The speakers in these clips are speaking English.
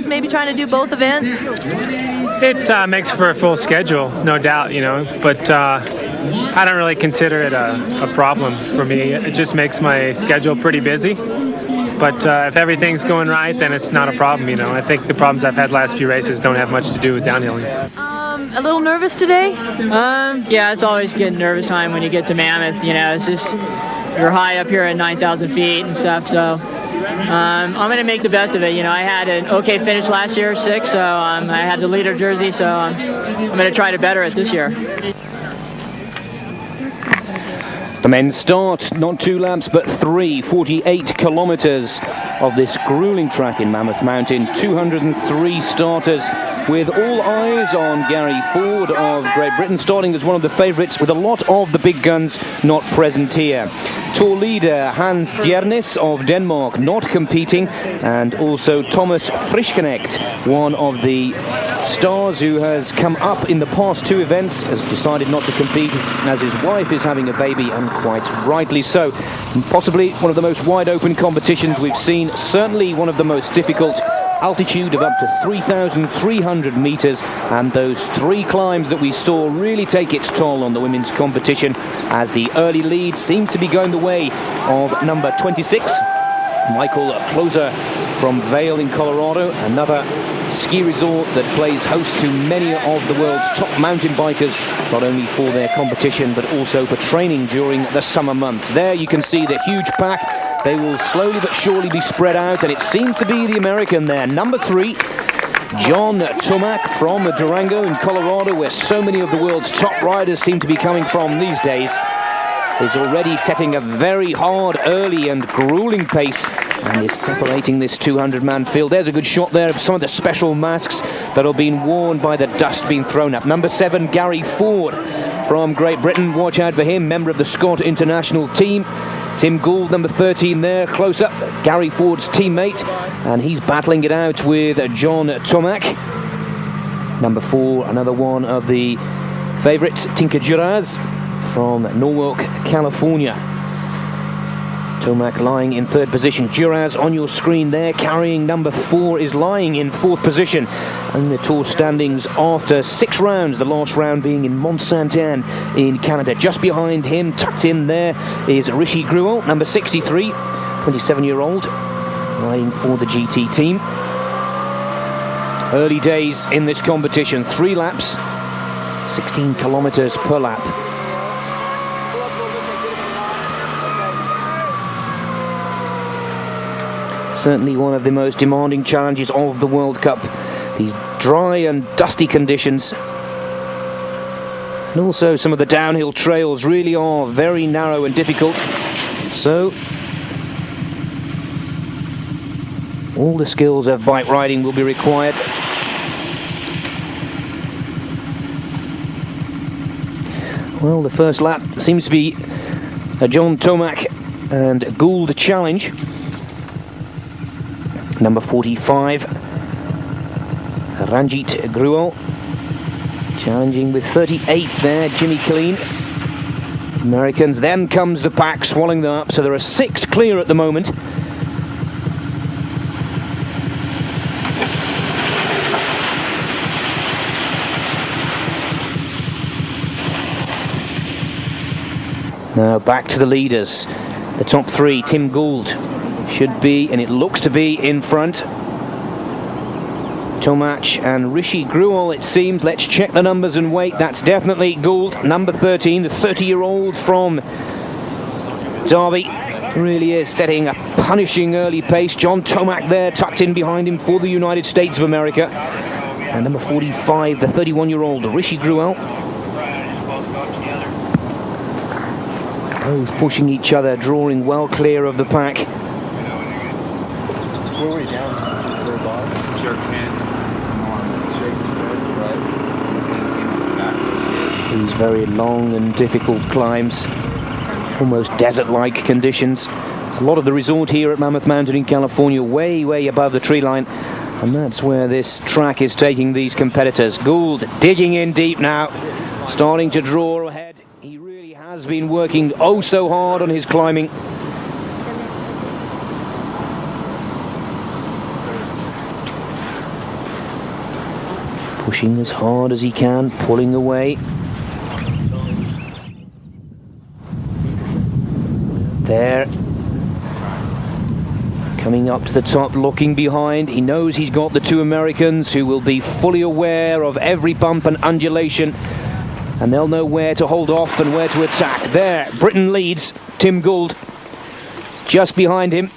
challenges maybe trying to do both events? It makes for a full schedule, no doubt, you know, but I don't really consider it a problem for me. It just makes my schedule pretty busy. But if everything's going right, then it's not a problem, you know. I think the problems I've had last few races don't have much to do with downhilling. A little nervous today? Yeah, it's always getting nervous time when you get to Mammoth, you know. It's just, you're high up here at 9,000 feet and stuff, so I'm going to make the best of it. You know, I had an okay finish last year, 6th, so I had the leader jersey, so I'm going to try to better it this year. The men start not 2 laps but 3, 48 kilometers of this grueling track in Mammoth Mountain. 203 starters, with all eyes on Gary Ford of Great Britain, starting as one of the favourites, with a lot of the big guns not present here. Tour leader Hans Djernes of Denmark not competing, and also Thomas Frischknecht, one of the stars who has come up in the past 2 events, has decided not to compete as his wife is having a baby, and quite rightly so. And possibly one of the most wide open competitions we've seen, certainly one of the most difficult. Altitude of up to 3,300 meters, and those 3 climbs that we saw really take its toll on the women's competition, as the early lead seems to be going the way of number 26, Michael Closer from Vail in Colorado, another ski resort that plays host to many of the world's top mountain bikers, not only for their competition but also for training during the summer months. There you can see the huge pack. They will slowly but surely be spread out, and it seems to be the American there, number 3, John Tomac from Durango in Colorado, where so many of the world's top riders seem to be coming from these days, is already setting a very hard early and grueling pace, and is separating this 200-man field. There's a good shot there of some of the special masks that are being worn by the dust being thrown up. Number 7, Gary Ford from Great Britain. Watch out for him, member of the Scott International team. Tim Gould, number 13 there, close up, Gary Ford's teammate, and he's battling it out with John Tomac. Number 4, another one of the favourites, Tinka Juras from Norwalk, California. Tomac lying in 3rd position. Juras on your screen there, carrying number 4, is lying in 4th position. And the Tour standings after 6 rounds, the last round being in Mont-Saint-Anne in Canada. Just behind him, tucked in there, is Rishi Gruel, number 63, 27-year-old, riding for the GT team. Early days in this competition, 3 laps, 16 kilometers per lap. Certainly one of the most demanding challenges of the World Cup. These dry and dusty conditions. And also some of the downhill trails really are very narrow and difficult. So all the skills of bike riding will be required. Well, the first lap seems to be a John Tomac and Gould challenge. Number 45, Ranjit Gruel, challenging with 38 there, Jimmy Killeen. Americans, then comes the pack, swallowing them up, so there are 6 clear at the moment. Now back to the leaders. The top 3, Tim Gould should be, and it looks to be, in front. Tomac and Rishi Gruel, it seems. Let's check the numbers and wait. That's definitely Gould, number 13, the 30-year-old from Derby. Really is setting a punishing early pace. John Tomac there, tucked in behind him for the United States of America. And number 45, the 31-year-old Rishi Gruel. Both pushing each other, drawing well clear of the pack. These very long and difficult climbs, almost desert-like conditions. A lot of the resort here at Mammoth Mountain in California way above the tree line, and that's where this track is taking these competitors. Gould digging in deep now, starting to draw ahead. He really has been working oh so hard on his climbing. pushing as hard as he can, pulling away. There. Coming up to the top, looking behind. He knows he's got the two Americans who will be fully aware of every bump and undulation, and they'll know where to hold off and where to attack. There, Britain leads. Tim Gould just behind him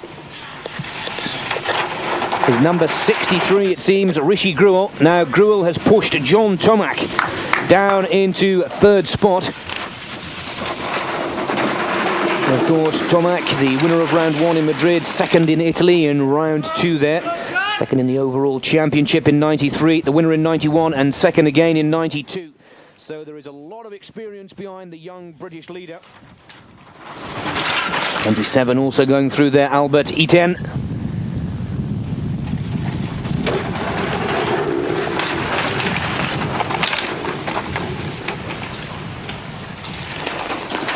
is number 63, it seems, Rishi Gruel. Now Gruel has pushed John Tomac down into third spot. Of course, Tomac, the winner of round 1 in Madrid, second in Italy in round 2 there, second in the overall championship in 93, the winner in 91, and second again in 92. So there is a lot of experience behind the young British leader. 27 also going through there, Albert Iten.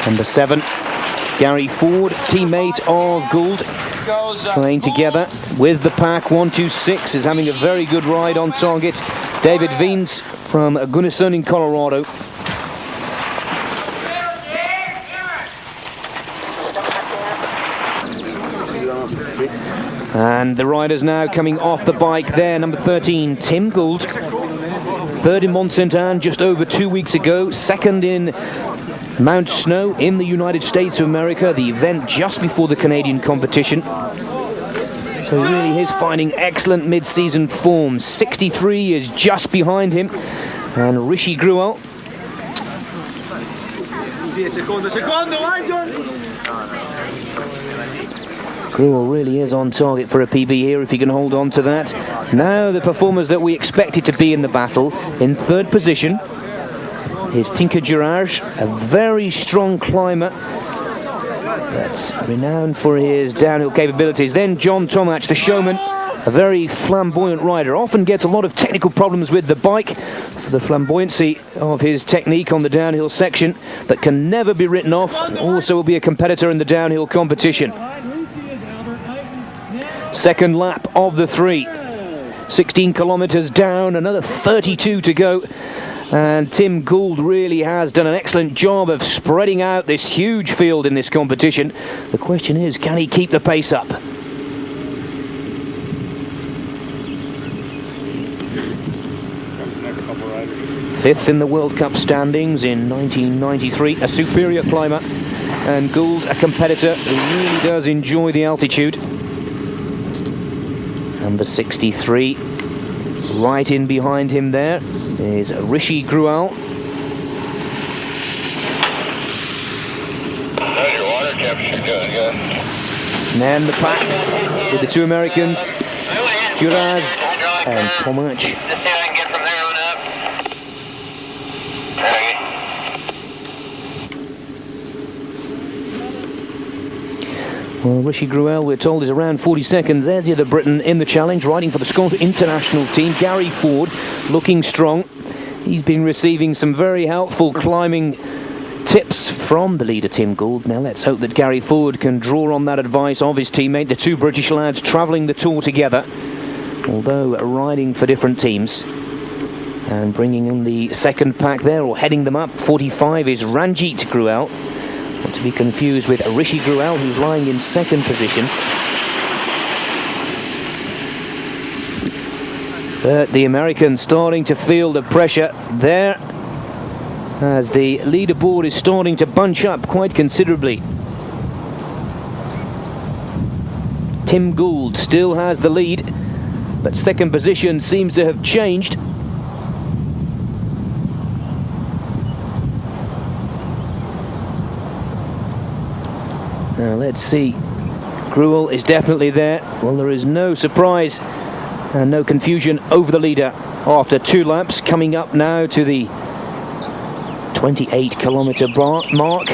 Number 7, Gary Ford, teammate of Gould, playing together with the pack. 126 is having a very good ride on target. David Wiens from Gunnison in Colorado. And the riders now coming off the bike there. Number 13, Tim Gould, third in Mont Saint Anne just over 2 weeks ago, second in Mount Snow in the United States of America, the event just before the Canadian competition. So really is finding excellent mid-season form. 63 is just behind him, and Rishi Gruel. Gruel really is on target for a PB here if he can hold on to that. Now the performers that we expected to be in the battle. In third position is Tinker Girard, a very strong climber that's renowned for his downhill capabilities. Then John Tomac, the showman, a very flamboyant rider, often gets a lot of technical problems with the bike for the flamboyancy of his technique on the downhill section, but can never be written off, and also will be a competitor in the downhill competition. Second lap of the 3, 16 kilometers down, another 32 to go. And Tim Gould really has done an excellent job of spreading out this huge field in this competition. The question is, can he keep the pace up? Fifth in the World Cup standings in 1993, a superior climber, and Gould, a competitor who really does enjoy the altitude. Number 63, right in behind him there is Rishi Gruel. And then the pack with the two Americans, Girard and Tomac. Well, Rishi Gruel, we're told, is around 42nd. There's the other Briton in the challenge, riding for the Scottish international team. Gary Ford, looking strong. He's been receiving some very helpful climbing tips from the leader, Tim Gould. Now let's hope that Gary Ford can draw on that advice of his teammate. The two British lads travelling the tour together, although riding for different teams. And bringing in the second pack there, or heading them up, 45 is Ranjit Gruel. Not to be confused with Rishi Gruel, who's lying in second position. But the American starting to feel the pressure there, as the leaderboard is starting to bunch up quite considerably. Tim Gould still has the lead, but second position seems to have changed. Now let's see. Gruel is definitely there. Well, there is no surprise and no confusion over the leader after 2 laps. Coming up now to the 28 kilometer mark.